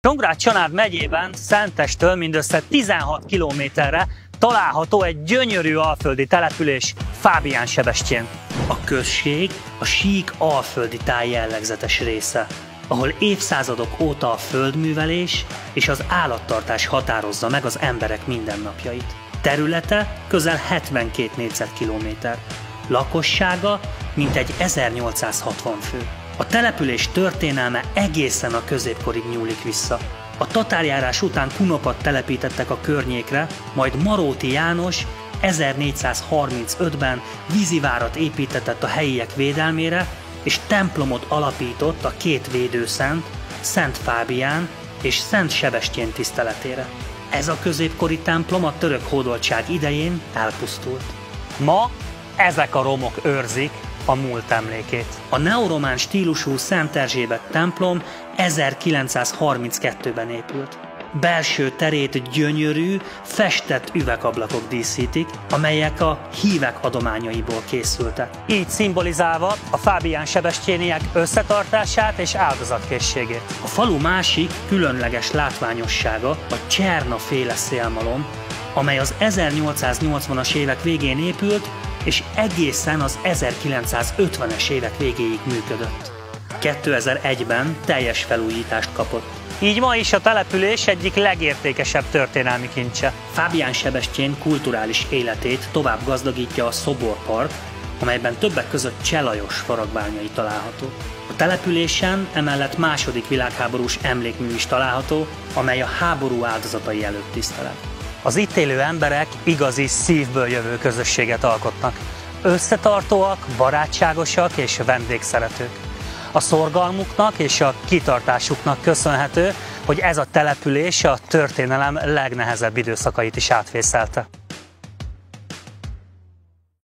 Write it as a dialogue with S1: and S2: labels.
S1: Csongrád-Csanád megyében Szentestől mindössze 16 kilométerre található egy gyönyörű alföldi település, Fábián-Sebestyén. A község a sík alföldi táj jellegzetes része, ahol évszázadok óta a földművelés és az állattartás határozza meg az emberek mindennapjait. Területe közel 72 négyzetkilométer, lakossága mintegy 1860 fő. A település történelme egészen a középkorig nyúlik vissza. A tatárjárás után kunokat telepítettek a környékre, majd Maróti János 1435-ben vízivárat építetett a helyiek védelmére, és templomot alapított a két védőszent, Szent Fábián és Szent Sebestyén tiszteletére. Ez a középkori templom a török hódoltság idején elpusztult. Ma ezek a romok őrzik a múlt emlékét. A neoromán stílusú Szent Erzsébet templom 1932-ben épült. Belső terét gyönyörű, festett üvegablakok díszítik, amelyek a hívek adományaiból készültek. Így szimbolizálva a Fábián-sebestjéniek összetartását és áldozatkészségét. A falu másik különleges látványossága a Cserna-féle szélmalom, amely az 1880-as évek végén épült, és egészen az 1950-es évek végéig működött. 2001-ben teljes felújítást kapott. Így ma is a település egyik legértékesebb történelmi kincse. Fábián-Sebestyén kulturális életét tovább gazdagítja a Szoborpark, amelyben többek között Cseh Lajos faragványai található. A településen emellett II. Világháborús emlékmű is található, amely a háború áldozatai előtt tisztelet. Az itt élő emberek igazi szívből jövő közösséget alkotnak. Összetartóak, barátságosak és vendégszeretők. A szorgalmuknak és a kitartásuknak köszönhető, hogy ez a település a történelem legnehezebb időszakait is átvészelte.